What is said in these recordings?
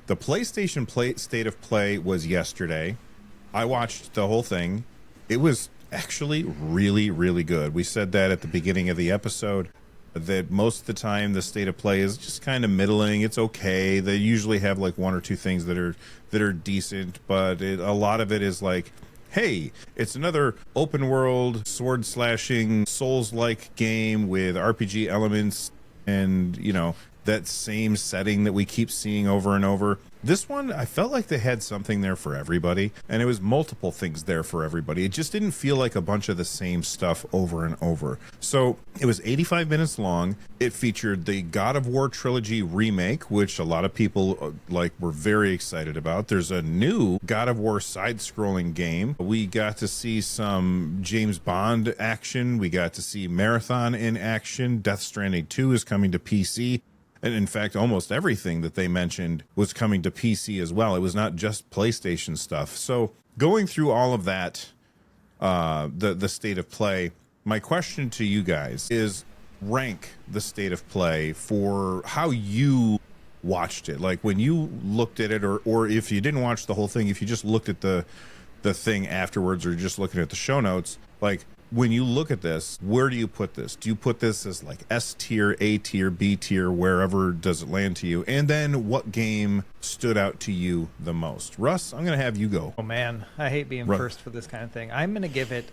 The PlayStation State of Play was yesterday. I watched the whole thing. It was actually really, really good. We said that at the beginning of the episode, that most of the time the State of Play is just kind of middling. It's okay. They usually have like one or two things that are decent, but a lot of it is like, hey, it's another open world sword slashing Souls-like game with RPG elements and, you know, that same setting that we keep seeing over and over. This one, I felt like they had something there for everybody, and it was multiple things there for everybody. It just didn't feel like a bunch of the same stuff over and over. So it was 85 minutes long. It featured the God of War trilogy remake, which a lot of people were very excited about. There's a new God of War side-scrolling game. We got to see some James Bond action. We got to see Marathon in action. Death Stranding 2 is coming to PC. And in fact, almost everything that they mentioned was coming to PC as well. It was not just PlayStation stuff. So going through all of that, the State of Play, my question to you guys is rank the State of Play for how you watched it. Like when you looked at it, or if you didn't watch the whole thing, if you just looked at the thing afterwards or just looking at the show notes, like, when you look at this, where do you put this? Do you put this as like S tier, A tier, B tier, wherever does it land to you? And then what game stood out to you the most? Russ, I'm going to have you go. Oh, man. I hate being first for this kind of thing. I'm going to give it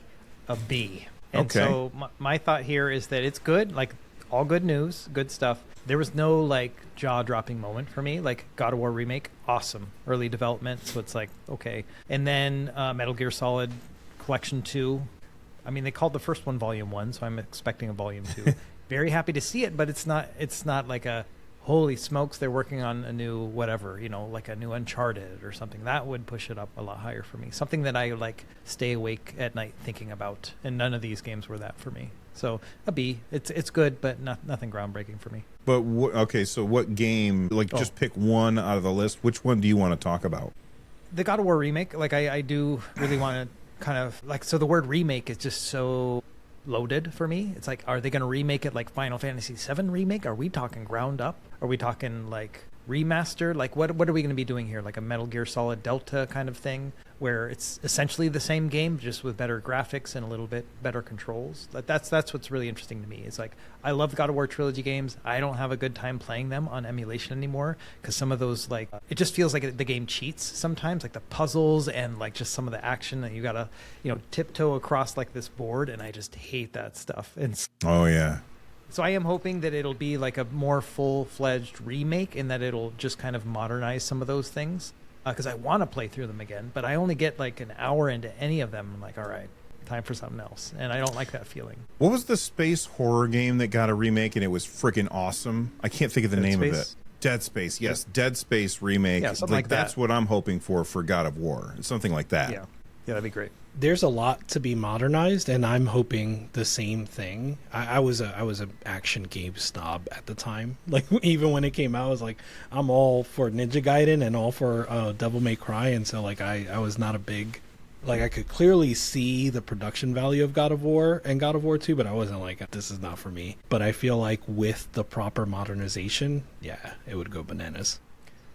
a B. And so my thought here is that it's good, like all good news, good stuff. There was no like jaw-dropping moment for me, like God of War Remake, awesome. Early development, so it's like, okay. And then Metal Gear Solid Collection 2. I mean, they called the first one Volume 1, so I'm expecting a Volume 2. Very happy to see it, but it's not like a, holy smokes, they're working on a new whatever, you know, like a new Uncharted or something. That would push it up a lot higher for me. Something that I like stay awake at night thinking about, and none of these games were that for me. So a B. It's good, but nothing groundbreaking for me. But okay, so what game? Like, just pick one out of the list. Which one do you want to talk about? The God of War remake. Like, I do really want to kind of like. So the word remake is just so loaded for me. It's like, are they going to remake it like Final Fantasy VII remake? Are we talking ground up? Are we talking like remaster? Like, what are we going to be doing here? Like a Metal Gear Solid Delta kind of thing, where it's essentially the same game just with better graphics and a little bit better controls. That's what's really interesting to me. It's like, I love the God of War trilogy games. I don't have a good time playing them on emulation anymore because some of those, like, it just feels like the game cheats sometimes, like the puzzles and like just some of the action that you gotta, you know, tiptoe across like this board, and I just hate that stuff. And oh yeah. So I am hoping that it'll be like a more full-fledged remake, and that it'll just kind of modernize some of those things. Because I want to play through them again, but I only get like an hour into any of them. I'm like, all right, time for something else. And I don't like that feeling. What was the space horror game that got a remake and it was freaking awesson? I can't think of the name of it. Dead Space. Yes, Dead Space remake. Yeah, something like that. That's what I'm hoping for God of War. Something like that. Yeah, that'd be great. There's a lot to be modernized, and I'm hoping the same thing. I was a action game snob at the time. Like, even when it came out, I was like, I'm all for Ninja Gaiden and all for Devil May Cry, and so like I was not a big, like, I could clearly see the production value of God of War and God of War 2, but I wasn't like, this is not for me. But I feel like with the proper modernization, yeah, it would go bananas.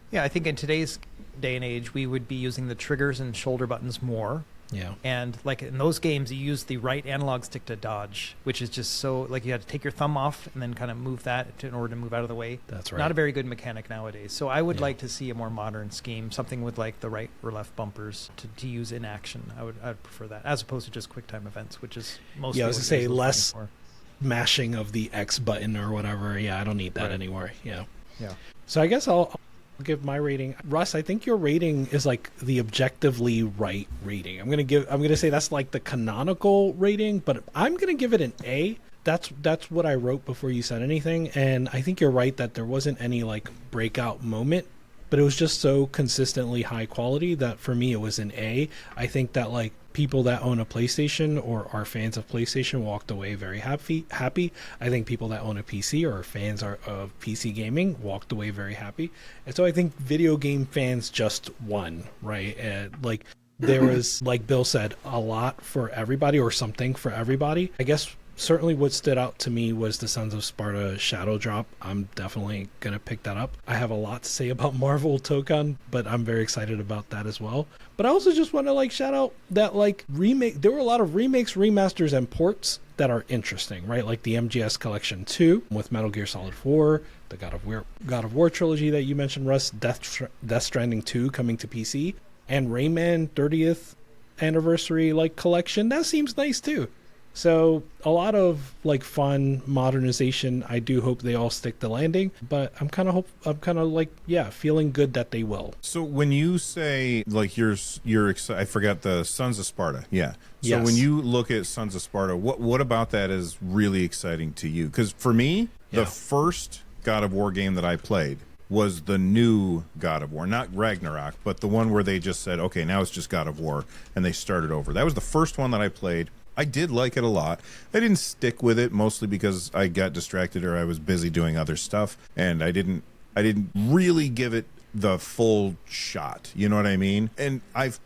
Yeah, I think in today's day and age, we would be using the triggers and shoulder buttons more. Yeah. And like in those games, you use the right analog stick to dodge, which is just so, like, you had to take your thumb off and then kind of move that in order to move out of the way. That's right. Not a very good mechanic nowadays. So I would like to see a more modern scheme, something with like the right or left bumpers to use in action. I'd prefer that, as opposed to just quick time events, which is mostly. Yeah, I was going to say less mashing of the X button or whatever. Yeah, I don't need that anymore. Yeah. Yeah. So I guess I'll give my rating. Russ, I think your rating is like the objectively right rating. I'm gonna say that's like the canonical rating, but I'm gonna give it an A. That's what I wrote before you said anything, and I think you're right that there wasn't any like breakout moment, but it was just so consistently high quality that for me it was an A. I think that like people that own a PlayStation or are fans of PlayStation walked away very happy. I think people that own a PC or are fans of PC gaming walked away very happy. And so I think video game fans just won, right? Like there was, like Bill said, a lot for everybody or something for everybody. I guess certainly what stood out to me was the Sons of Sparta Shadow Drop. I'm definitely going to pick that up. I have a lot to say about Marvel Tokon, but I'm very excited about that as well. But I also just want to like shout out that like remake. There were a lot of remakes, remasters, and ports that are interesting, right? Like the MGS Collection 2 with Metal Gear Solid 4, the God of War trilogy that you mentioned, Russ, Death Stranding 2 coming to PC, and Rayman 30th anniversary like collection. That seems nice too. So a lot of like fun modernization. I do hope they all stick the landing, but I'm kind of feeling good that they will. So when you say like you're excited, I forgot the Sons of Sparta. Yeah. So Yes. when you look at Sons of Sparta, what about that is really exciting to you? Because for me, the first God of War game that I played was the new God of War, not Ragnarok, but the one where they just said, okay, now it's just God of War, and they started over. That was the first one that I played. I did like it a lot. I didn't stick with it mostly because I got distracted or I was busy doing other stuff, and I didn't really give it the full shot. You know what I mean? And I've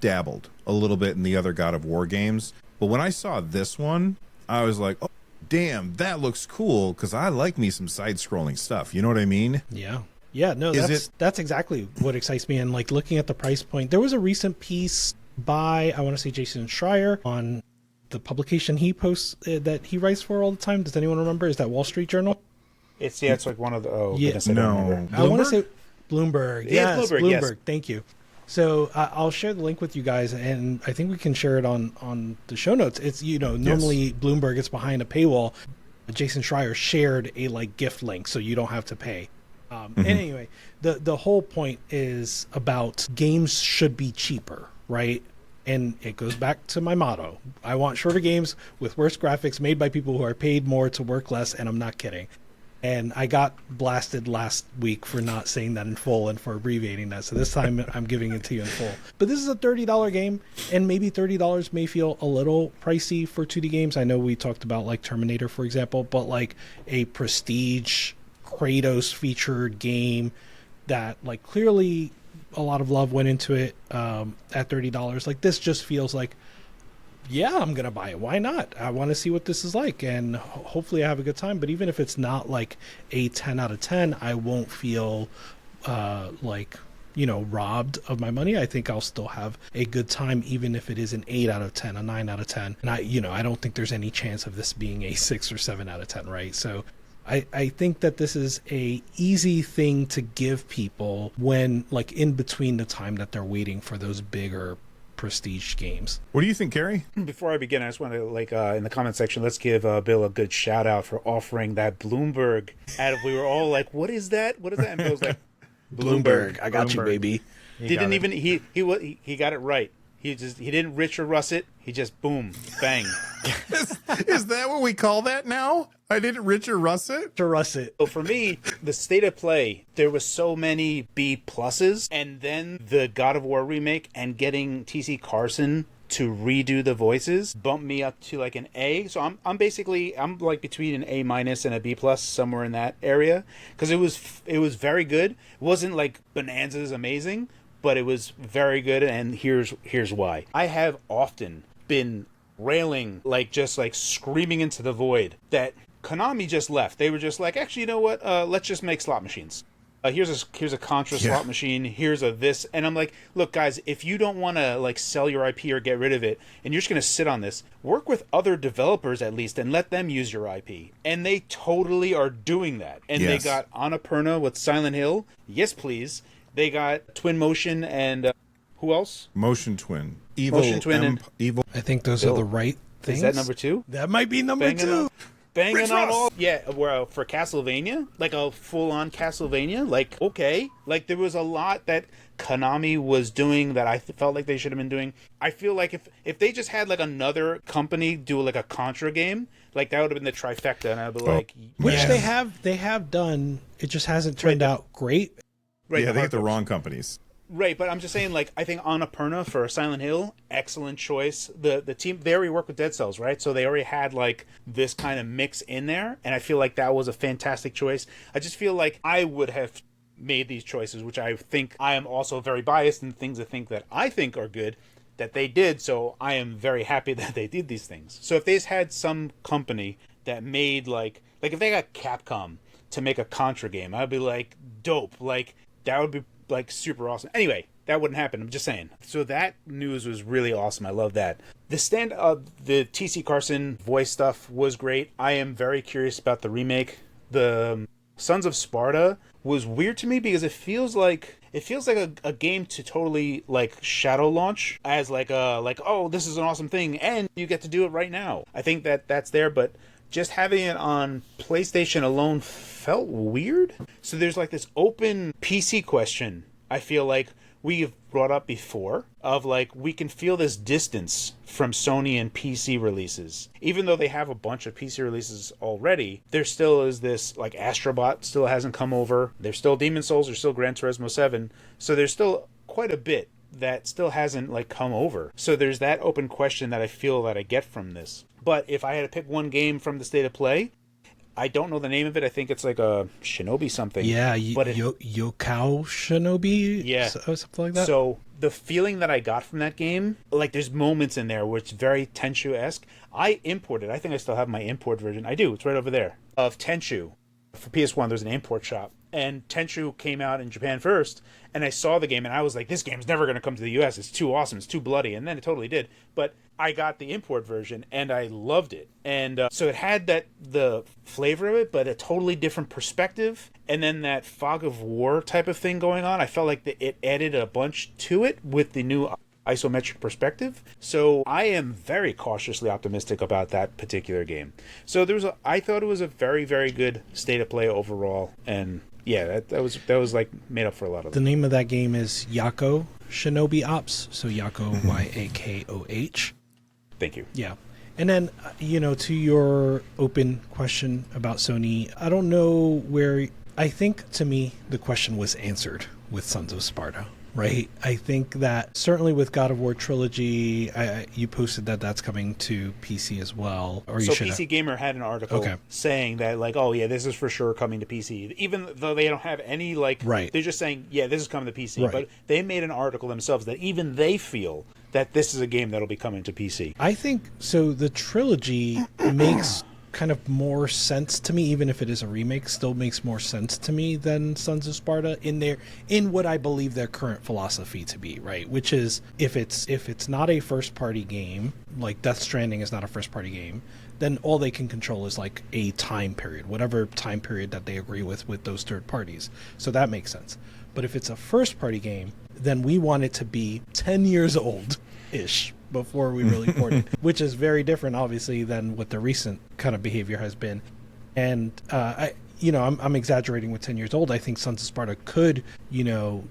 dabbled a little bit in the other God of War games, but when I saw this one, I was like, oh, damn, that looks cool, because I like me some side-scrolling stuff. You know what I mean? Yeah. Yeah, no, that's exactly what excites me. And like looking at the price point, there was a recent piece by, I want to say, Jason Schreier on the publication he posts that he writes for all the time. Does anyone remember? Is that Wall Street Journal? It's like one of the, goodness, I don't remember. I want to say Bloomberg. Yes, Bloomberg, Bloomberg. yes. Thank you. So I'll share the link with you guys, and I think we can share it on the show notes. It's, normally Bloomberg is behind a paywall. Jason Schreier shared a like gift link, so you don't have to pay. And anyway, the whole point is about games should be cheaper, right? And it goes back to my motto. I want shorter games with worse graphics made by people who are paid more to work less, and I'm not kidding. And I got blasted last week for not saying that in full and for abbreviating that. So this time I'm giving it to you in full. But this is a $30 game, and maybe $30 may feel a little pricey for 2D games. I know we talked about like Terminator, for example, but like a prestige Kratos featured game that like clearly a lot of love went into it at $30. Like this just feels like, yeah, I'm gonna buy it. Why not? I want to see what this is like, and hopefully I have a good time. But even if it's not like a 10 out of 10, I won't feel robbed of my money. I think I'll still have a good time, even if it is an 8 out of 10, a 9 out of 10. And I don't think there's any chance of this being a 6 or 7 out of 10, right? So I think that this is a easy thing to give people when like in between the time that they're waiting for those bigger prestige games. What do you think, Carrie? Before I begin, I just want to in the comment section, let's give Bill a good shout out for offering that Bloomberg ad. We were all like, what is that? What is that? And Bill's like, Bloomberg. I got you, baby. He got it right. He didn't Rich or Russ it. He just boom, bang. Is that what we call that now? I didn't Rich or Russ it? To Russ it. So for me, the state of play, there was so many B pluses, and then the God of War remake and getting TC Carson to redo the voices bumped me up to like an A. So I'm like between an A minus and a B plus, somewhere in that area, because it was very good. It wasn't like Bonanza's amazing, but it was very good, and here's why. I have often been railing, just screaming into the void that Konami just left. They were just like, actually, you know what? Let's just make slot machines. Here's a Contra slot machine. Here's a this, and I'm like, look, guys, if you don't want to sell your IP or get rid of it, and you're just gonna sit on this, work with other developers at least, and let them use your IP. And they totally are doing that. And they got Annapurna with Silent Hill. Yes, please. They got Twin Motion and who else? Motion Twin. Evil. Evil. I think those are the right things. Is that number 2? That might be number 2. Banging on all, for Castlevania, like a full-on Castlevania, okay, there was a lot that Konami was doing that I felt like they should have been doing. I feel like if they just had another company do a Contra game, that would have been the trifecta, and I'd be which they have done. It just hasn't turned out great. Right, yeah, they get the wrong companies. Right, but I'm just saying, I think Annapurna for Silent Hill, excellent choice. The team, they already work with Dead Cells, right? So they already had, this kind of mix in there, and I feel like that was a fantastic choice. I just feel like I would have made these choices, which I think I am also very biased in things that I think are good. that they did. So I am very happy that they did these things. So if they had some company that made like if they got Capcom to make a Contra game, I'd be like, dope. Like that would be like super awesome. Anyway, that wouldn't happen. I'm just saying. So that news was really awesome. I love that. The TC Carson voice stuff was great. I am very curious about the remake. The Sons of Sparta was weird to me because it feels like a game to totally like shadow launch as oh, this is an awesome thing and you get to do it right now. I think that's there, but just having it on PlayStation alone felt weird. So there's like this open PC question I feel like we've brought up before of like we can feel this distance from Sony and PC releases. Even though they have a bunch of PC releases already, there still is this like Astrobot still hasn't come over. There's still Demon's Souls, there's still Gran Turismo 7. So there's still quite a bit that still hasn't like come over. So there's that open question that I feel that I get from this. But if I had to pick one game from the State of Play, I don't know the name of it. I think it's like a Shinobi something. Yeah, Yokao Shinobi? Yeah. Something like that. So the feeling that I got from that game, like there's moments in there where it's very Tenchu-esque. I imported, I think I still have my import version. I do, it's right over there, of Tenchu. For PS1, there's an import shop. And Tenchu came out in Japan first, and I saw the game, and I was like, this game's never going to come to the US. It's too awesome. It's too bloody. And then it totally did. But I got the import version, and I loved it. And so it had the flavor of it, but a totally different perspective. And then that fog of war type of thing going on. I felt like it added a bunch to it with the new isometric perspective. So I am very cautiously optimistic about that particular game. So I thought it was a very, very good state of play overall. And yeah, that was like made up for a lot of the them. name of that game is Yako Shinobi Ops. So Yako, Yakoh. Thank you. Yeah. And then, to your open question about Sony, I don't know where... I think, to me, the question was answered with Sons of Sparta, right? I think that certainly with God of War Trilogy, you posted that that's coming to PC as well. Or you should PC Gamer had an article saying that, like, oh, yeah, this is for sure coming to PC. Even though they don't have any, like... Right. They're just saying, yeah, this is coming to PC. Right. But they made an article themselves that even they feel that this is a game that'll be coming to PC. I think, so the trilogy makes kind of more sense to me, even if it is a remake, still makes more sense to me than Sons of Sparta in what I believe their current philosophy to be, right? Which is if it's not a first party game, like Death Stranding is not a first party game, then all they can control is like a time period, whatever time period that they agree with those third parties. So that makes sense. But if it's a first party game, then we want it to be 10 years old ish before we really port it, which is very different obviously than what the recent kind of behavior has been. And I'm exaggerating with 10 years old. I think Sons of Sparta could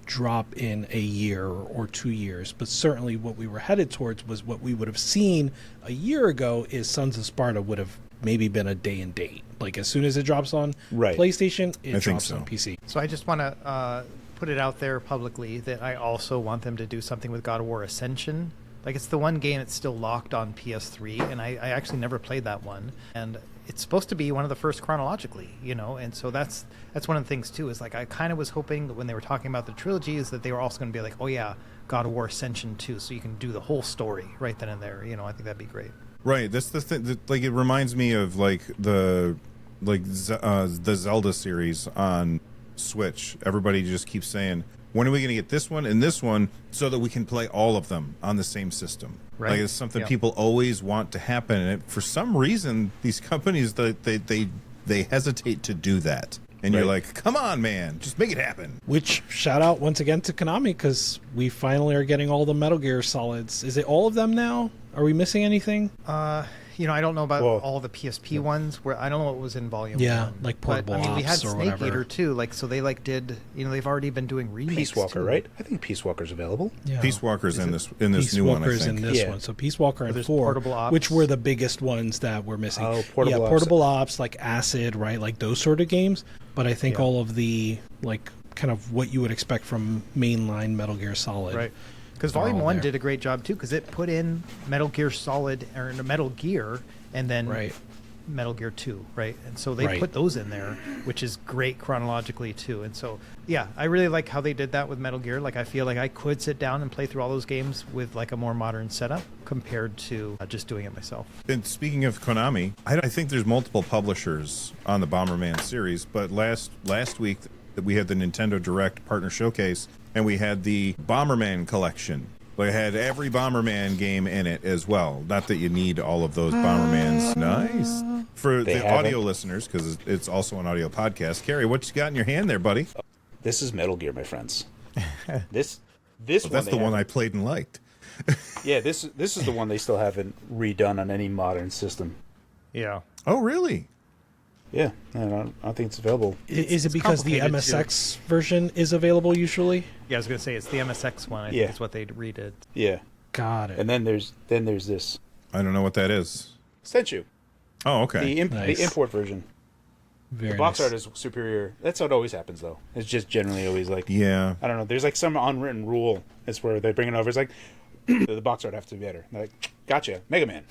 drop in a year or 2 years, but certainly what we were headed towards was what we would have seen a year ago is Sons of Sparta would have maybe been a day and date, like as soon as it drops on PlayStation, it drops on PC. So I just want to put it out there publicly that I also want them to do something with God of War Ascension. Like, it's the one game that's still locked on PS3, and I actually never played that one. And it's supposed to be one of the first chronologically, and so that's one of the things, too, is like I kind of was hoping that when they were talking about the trilogy is that they were also going to be like, oh, yeah, God of War Ascension 2, so you can do the whole story right then and there. I think that'd be great. Right, that's the thing. Like, it reminds me of, like, the Zelda series on Switch. Everybody just keeps saying, when are we going to get this one and this one so that we can play all of them on the same system? Right. Like, it's something people always want to happen, and for some reason, these companies they hesitate to do that. And you're like, come on, man, just make it happen. Which, shout out once again to Konami, because we finally are getting all the Metal Gear Solids. Is it all of them now? Are we missing anything? I don't know about all the PSP ones. Where I don't know what was in Volume 1. Like Portable Ops, we had or Snake whatever. Eater too. Like, so they did. They've already been doing remakes. Peace Walker, too. right? I think Peace Walker's available. Yeah. Peace Walker's in this Peace new one, I Walker's think. in this one. So Peace Walker and 4, Portable Ops, which were the biggest ones that we're missing. Oh, Portable Ops. Portable Ops, like Acid, right? Like those sort of games. But I think all of the, like, kind of what you would expect from mainline Metal Gear Solid. Right. Because Volume 1 did a great job, too, because it put in Metal Gear Solid, or Metal Gear, and then Metal Gear 2, right? And so they Right. put those in there, which is great chronologically too. And so, yeah, I really like how they did that with Metal Gear. Like, I feel like I could sit down and play through all those games with like a more modern setup compared to just doing it myself. And speaking of Konami, I think there's multiple publishers on the Bomberman series, but last week we had the Nintendo Direct Partner Showcase, and we had the Bomberman collection. It had every Bomberman game in it as well. Not that you need all of those Bombermans. Nice. For the audio listeners, because it's also an audio podcast. Carrie, what you got in your hand there, buddy? This is Metal Gear, my friends. This Well, that's the one I played and liked. Yeah, this is the one they still haven't redone on any modern system. Yeah. Oh, really? Yeah, I don't think it's available. Is it because the complicated, MSX version is available usually? Yeah, I was going to say it's the MSX one. I think is what they redid. Yeah. Got it. And then there's this. I don't know what that is. Senchu. Oh, okay. The import version. Very The box nice. art is superior. That's how it always happens, though. It's just generally always like, Yeah. I don't know. There's like some unwritten rule. It's where they bring it over. It's like, the box art have to be better. They're like, gotcha, Mega Man.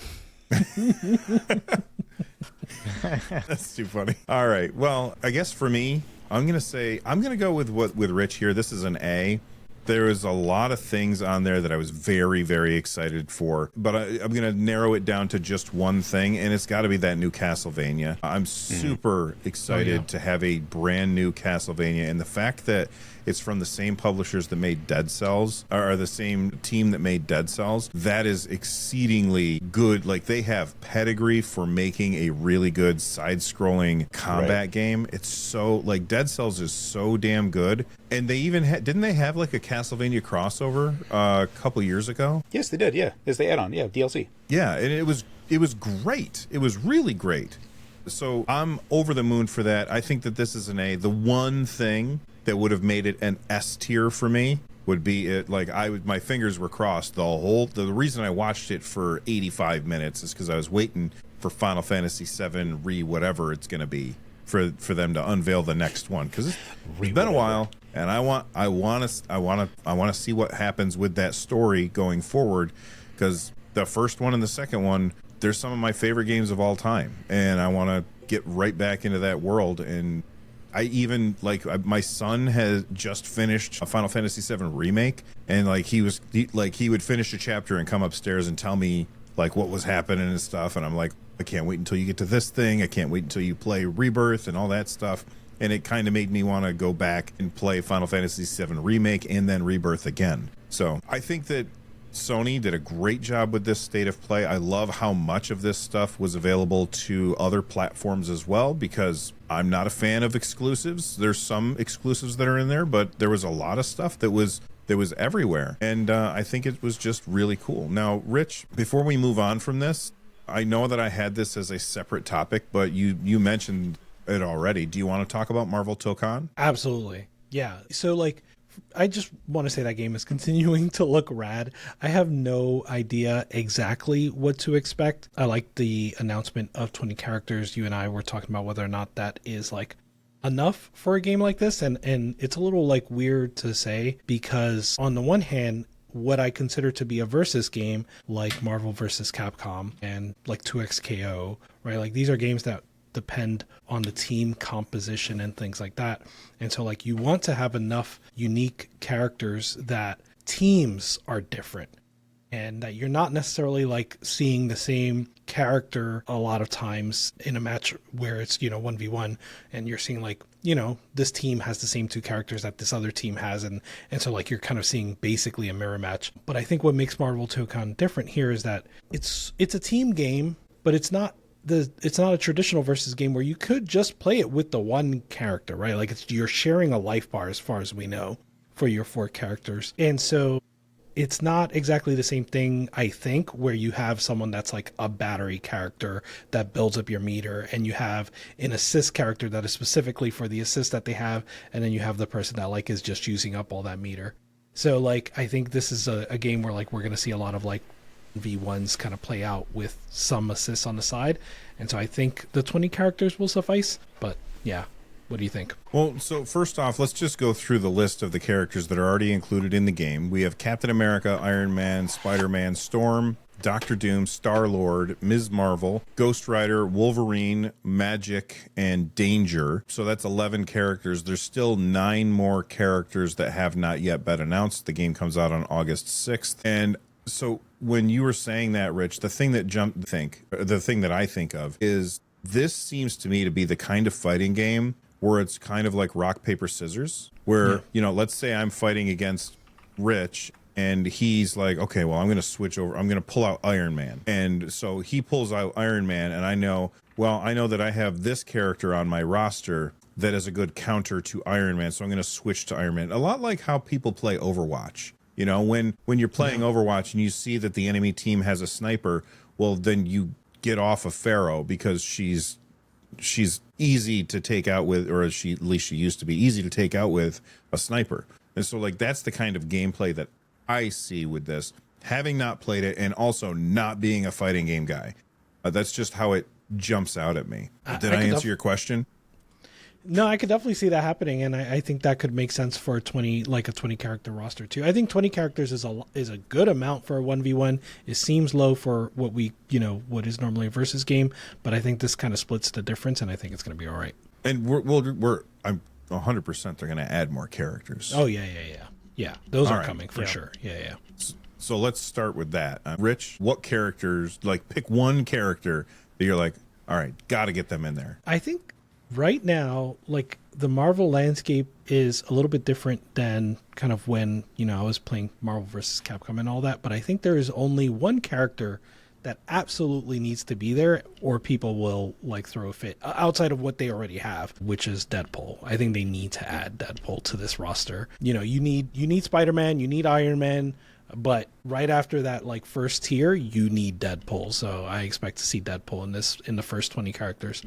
That's too funny. All right. Well, I guess for me, I'm going to go with Rich here. This is an A. There was a lot of things on there that I was very, very excited for, but I'm going to narrow it down to just one thing, and it's got to be that new Castlevania. I'm super excited to have a brand new Castlevania, and the fact that it's from the same publishers that made Dead Cells, or the same team that made Dead Cells, that is exceedingly good. Like, they have pedigree for making a really good side-scrolling combat game. It's so, like, Dead Cells is so damn good. And they even didn't they have like a Castlevania crossover a couple years ago? Yes, they did. Yeah, as the add-on. Yeah, DLC. Yeah, and it was great. It was really great. So I'm over the moon for that. I think that this is an A. The one thing that would have made it an S tier for me would be it. Like, my fingers were crossed the reason I watched it for 85 minutes is because I was waiting for Final Fantasy VII whatever it's going to be for them to unveil the next one, because it's been a while. And I want to see what happens with that story going forward, because the first one and the second one, they're some of my favorite games of all time, and I want to get right back into that world. And I even my son has just finished a Final Fantasy VII remake, and he would finish a chapter and come upstairs and tell me like what was happening and stuff, and I'm like, I can't wait until you get to this thing. I can't wait until you play Rebirth and all that stuff. And it kind of made me want to go back and play Final Fantasy VII Remake and then Rebirth again. So I think that Sony did a great job with this state of play. I love how much of this stuff was available to other platforms as well, because I'm not a fan of exclusives. There's some exclusives that are in there, but there was a lot of stuff that was everywhere. And I think it was just really cool. Now, Rich, before we move on from this, I know that I had this as a separate topic, but you mentioned it already. Do you want to talk about Marvel Tokkan? Absolutely. Yeah. So I just want to say that game is continuing to look rad. I have no idea exactly what to expect. I like the announcement of 20 characters. You and I were talking about whether or not that is enough for a game like this. And it's a little weird to say, because on the one hand, what I consider to be a versus game, like Marvel versus Capcom and 2XKO, right? These are games that depend on the team composition and things like that. And so you want to have enough unique characters that teams are different, and that you're not necessarily seeing the same character a lot of times in a match where it's 1v1, and you're seeing this team has the same two characters that this other team has, and so you're kind of seeing basically a mirror match. But I think what makes Marvel Tokkan different here is that it's a team game, but it's not a traditional versus game where you could just play it with the one character, right? You're sharing a life bar, as far as we know, for your four characters. And so it's not exactly the same thing, I think, where you have someone that's a battery character that builds up your meter, and you have an assist character that is specifically for the assist that they have, and then you have the person that is just using up all that meter. So I think this is a game where we're going to see a lot of V1s kind of play out with some assists on the side. And so I think the 20 characters will suffice. But yeah, what do you think? Well, so first off, let's just go through the list of the characters that are already included in the game. We have Captain America, Iron Man, Spider-Man, Storm, Doctor Doom, Star-Lord, Ms. Marvel, Ghost Rider, Wolverine, Magic, and Danger. So that's 11 characters. There's still 9 more characters that have not yet been announced. The game comes out on August 6th. And so when you were saying that, Rich, the thing that I think of is this seems to me to be the kind of fighting game where it's kind of like rock, paper, scissors, where, let's say I'm fighting against Rich and he's like, okay, well, I'm going to switch over. I'm going to pull out Iron Man. And so he pulls out Iron Man and I know that I have this character on my roster that is a good counter to Iron Man. So I'm going to switch to Iron Man. A lot like how people play Overwatch. When you're playing Overwatch and you see that the enemy team has a sniper, well, then you get off of Pharaoh because she's easy to take out with, or at least she used to be easy to take out with a sniper. And so that's the kind of gameplay that I see with this, having not played it and also not being a fighting game guy. That's just how it jumps out at me. Did I answer your question? No, I could definitely see that happening, and I think that could make sense for a 20 character roster too. I think 20 characters is a good amount for a 1v1. It seems low for what what is normally a versus game, but I think this kind of splits the difference, and I think it's going to be all right. And I'm 100% they're going to add more characters. Oh yeah. Those are coming for sure. Yeah. So let's start with that. Rich, what characters? Pick one character that you're like, all right, got to get them in there. I think right now, the Marvel landscape is a little bit different than kind of when, I was playing Marvel vs. Capcom and all that, but I think there is only one character that absolutely needs to be there or people will throw a fit outside of what they already have, which is Deadpool. I think they need to add Deadpool to this roster. You need Spider-Man, you need Iron Man, but right after that first tier, you need Deadpool. So I expect to see Deadpool in the first 20 characters.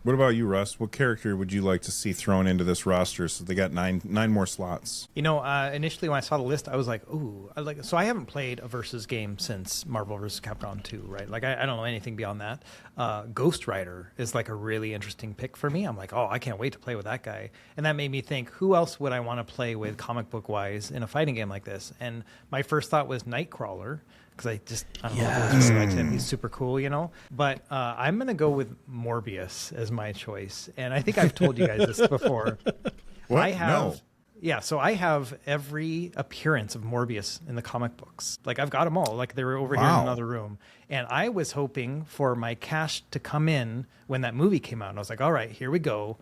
What about you, Russ? What character would you like to see thrown into this roster so they got nine more slots? Initially when I saw the list, I was like, ooh. So I haven't played a versus game since Marvel vs. Capcom 2, right? I don't know anything beyond that. Ghost Rider is a really interesting pick for me. I'm like, oh, I can't wait to play with that guy. And that made me think, who else would I want to play with comic book-wise in a fighting game like this? And my first thought was Nightcrawler. Because I don't know, I just like him. He's super cool, But I'm going to go with Morbius as my choice. And I think I've told you guys this before. What? No. Yeah, so I have every appearance of Morbius in the comic books. I've got them all. They were over here in another room. And I was hoping for my cash to come in when that movie came out. And I was like, all right, here we go.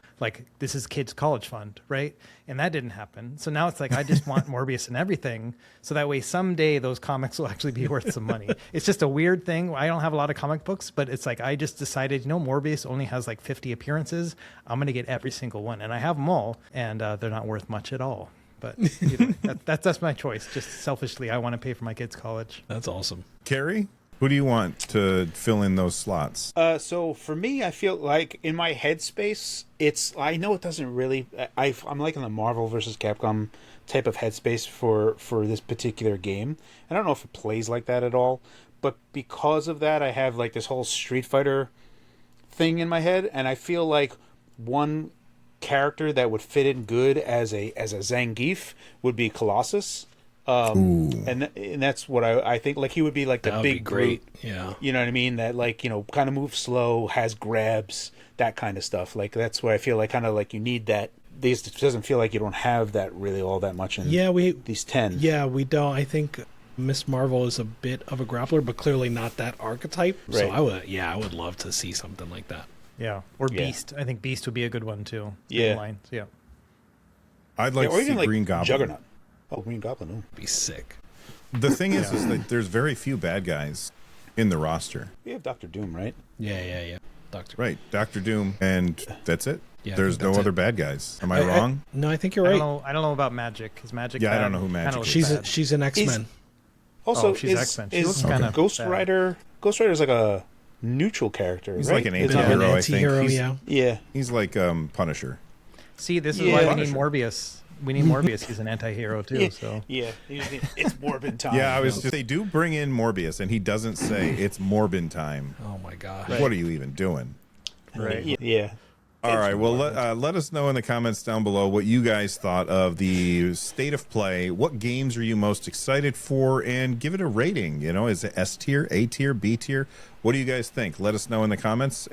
This is kids' college fund, right? And that didn't happen. So now it's I just want Morbius and everything. So that way someday those comics will actually be worth some money. It's just a weird thing. I don't have a lot of comic books, but it's I just decided, Morbius only has 50 appearances. I'm going to get every single one. And I have them all. And they're not worth much at all. But that's my choice. Just selfishly, I want to pay for my kids' college. That's awesome. Carrie? Who do you want to fill in those slots? So for me, I feel in my headspace, I know it doesn't really. I'm in the Marvel versus Capcom type of headspace for this particular game. I don't know if it plays like that at all, but because of that, I have this whole Street Fighter thing in my head, and I feel one character that would fit in good as a Zangief would be Colossus. And that's what I think. He would be the big great. Yeah. You know what I mean? That kind of moves slow, has grabs, that kind of stuff. That's where I feel you need that. It doesn't feel you don't have that really all that much in these 10. Yeah, we don't. I think Miss Marvel is a bit of a grappler, but clearly not that archetype. Right. So I would love to see something like that. Yeah. Or Beast. I think Beast would be a good one too. Yeah. Yeah. I'd like to see Green Goblin. Juggernaut. Oh, Green Goblin. Would be sick. The thing is that there's very few bad guys in the roster. We have Doctor Doom, right? Yeah. Doctor Doom, and that's it. Yeah, there's no other bad guys. Am I wrong? No, I think you're right. I don't know about Magic. Is Magic? Yeah, bad? I don't know who Magic is. She's an X-Men. Also, she's X-Men. She looks Ghost Rider? Ghost Rider is a neutral character. He's right? an anti-hero, I think. Yeah. He's Punisher. See, this is why we need Morbius. We need Morbius. He's an anti-hero too. So it's Morbin time. Yeah, they do bring in Morbius, and he doesn't say it's Morbin time. Oh my gosh! What are you even doing? Right. Yeah. All right. Well, let us know in the comments down below what you guys thought of the state of play. What games are you most excited for? And give it a rating. You know, is it S tier, A tier, B tier? What do you guys think? Let us know in the comments.